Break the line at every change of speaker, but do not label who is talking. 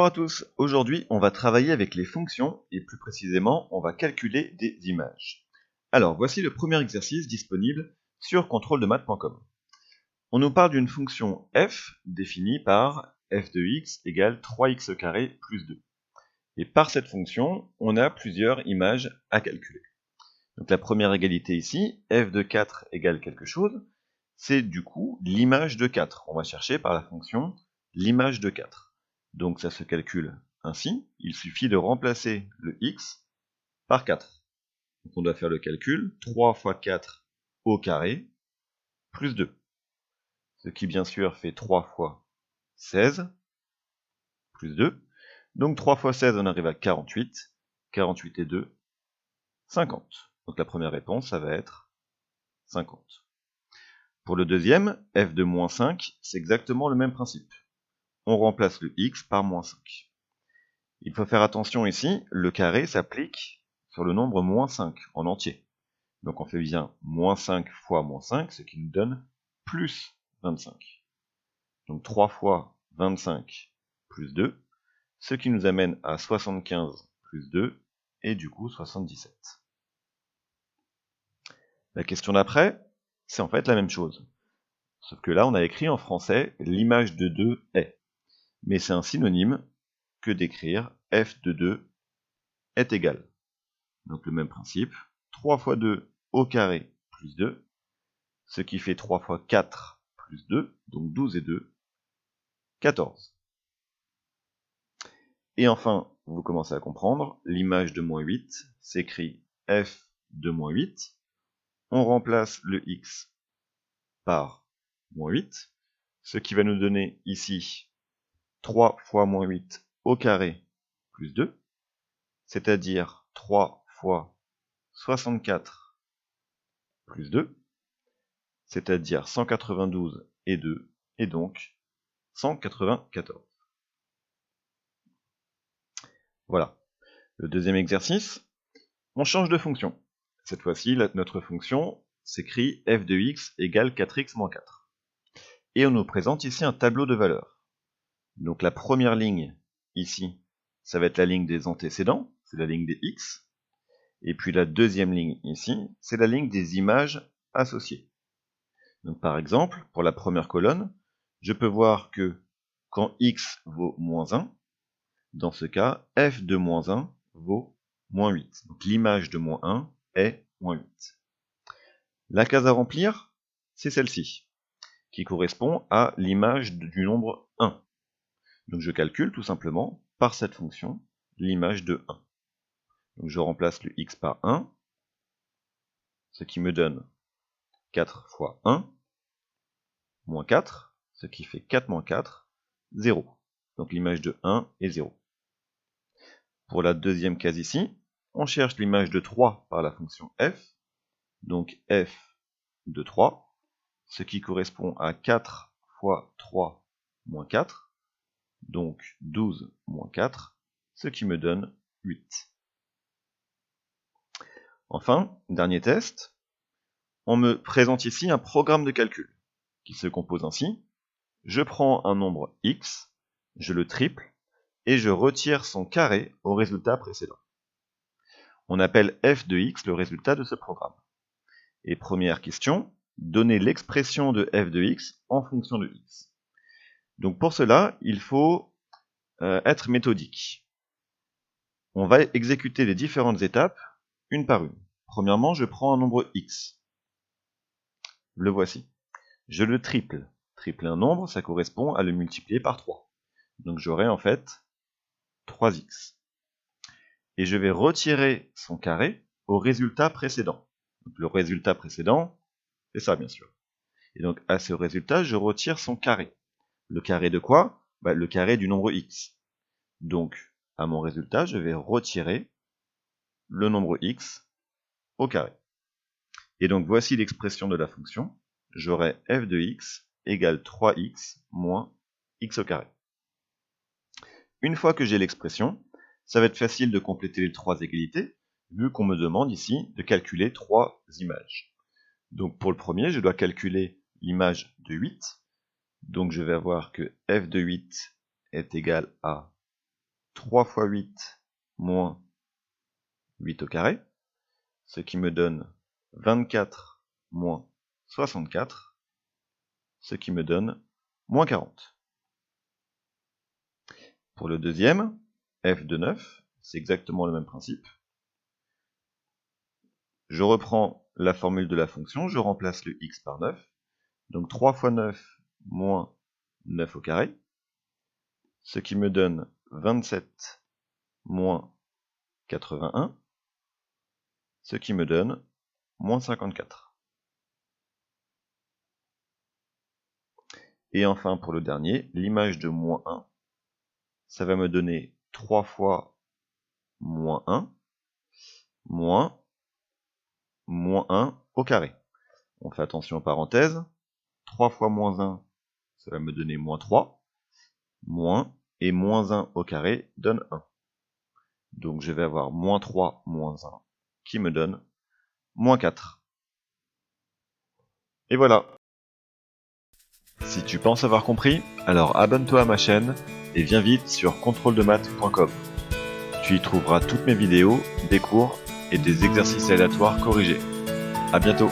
Bonjour à tous, aujourd'hui on va travailler avec les fonctions et plus précisément on va calculer des images. Alors voici le premier exercice disponible sur contrôledemaths.com. On nous parle d'une fonction f définie par f de x égale 3x carré plus 2. Et par cette fonction on a plusieurs images à calculer. Donc la première égalité ici, f de 4 égale quelque chose, c'est du coup l'image de 4. On va chercher par la fonction l'image de 4. Donc ça se calcule ainsi, il suffit de remplacer le x par 4. Donc on doit faire le calcul, 3 fois 4 au carré, plus 2. Ce qui bien sûr fait 3 fois 16, plus 2. Donc 3 fois 16 on arrive à 48, 48 et 2, 50. Donc la première réponse ça va être 50. Pour le deuxième, f de moins 5, c'est exactement le même principe. On remplace le x par moins 5. Il faut faire attention ici, le carré s'applique sur le nombre moins 5 en entier. Donc on fait bien moins 5 fois moins 5, ce qui nous donne plus 25. Donc 3 fois 25 plus 2, ce qui nous amène à 75 plus 2, et du coup 77. La question d'après, c'est en fait la même chose. Sauf que là on a écrit en français l'image de 2 est. Mais c'est un synonyme que d'écrire f de 2 est égal. Donc le même principe, 3 fois 2 au carré plus 2, ce qui fait 3 fois 4 plus 2, donc 12 et 2, 14. Et enfin, vous commencez à comprendre, l'image de moins 8 s'écrit f de moins 8, on remplace le x par moins 8, ce qui va nous donner ici 3 fois moins 8 au carré plus 2, c'est-à-dire 3 fois 64 plus 2, c'est-à-dire 192 et 2, et donc 194. Voilà. Le deuxième exercice, on change de fonction. Cette fois-ci, notre fonction s'écrit f de x égale 4x moins 4. Et on nous présente ici un tableau de valeurs. Donc la première ligne, ici, ça va être la ligne des antécédents, c'est la ligne des x. Et puis la deuxième ligne ici, c'est la ligne des images associées. Donc par exemple, pour la première colonne, je peux voir que quand x vaut moins 1, dans ce cas, f de moins 1 vaut moins 8. Donc l'image de moins 1 est moins 8. La case à remplir, c'est celle-ci, qui correspond à l'image du nombre 1. Donc je calcule tout simplement, par cette fonction, l'image de 1. Donc je remplace le x par 1, ce qui me donne 4 fois 1, moins 4, ce qui fait 4 moins 4, 0. Donc l'image de 1 est 0. Pour la deuxième case ici, on cherche l'image de 3 par la fonction f, donc f de 3, ce qui correspond à 4 fois 3 moins 4, donc 12 moins 4, ce qui me donne 8. Enfin, dernier test, on me présente ici un programme de calcul, qui se compose ainsi. Je prends un nombre x, je le triple, et je retire son carré au résultat précédent. On appelle f de x le résultat de ce programme. Et première question, donner l'expression de f de x en fonction de x. Donc pour cela, il faut être méthodique. On va exécuter les différentes étapes une par une. Premièrement, je prends un nombre x. Le voici. Je le triple. Tripler un nombre, ça correspond à le multiplier par 3. Donc j'aurai en fait 3x. Et je vais retirer son carré au résultat précédent. Donc le résultat précédent, c'est ça bien sûr. Et donc à ce résultat, je retire son carré. Le carré de quoi? Le carré du nombre x. Donc à mon résultat, je vais retirer le nombre x au carré. Et donc voici l'expression de la fonction. J'aurai f de x égale 3x moins x au carré. Une fois que j'ai l'expression, ça va être facile de compléter les trois égalités, vu qu'on me demande ici de calculer trois images. Donc pour le premier, je dois calculer l'image de 8. Donc je vais avoir que f de 8 est égal à 3 fois 8 moins 8 au carré, ce qui me donne 24 moins 64, ce qui me donne moins 40. Pour le deuxième, f de 9, c'est exactement le même principe. Je reprends la formule de la fonction, je remplace le x par 9, donc 3 fois 9 moins 9 au carré, ce qui me donne 27 moins 81, ce qui me donne moins 54. Et enfin pour le dernier, l'image de moins 1, ça va me donner 3 fois moins 1, moins 1 au carré. On fait attention aux parenthèses. 3 fois moins 1, ça va me donner moins 3, moins, et moins 1 au carré donne 1. Donc je vais avoir moins 3 moins 1, qui me donne moins 4. Et voilà. Si tu penses avoir compris, alors abonne-toi à ma chaîne et viens vite sur contrôledemaths.com. Tu y trouveras toutes mes vidéos, des cours et des exercices aléatoires corrigés. À bientôt.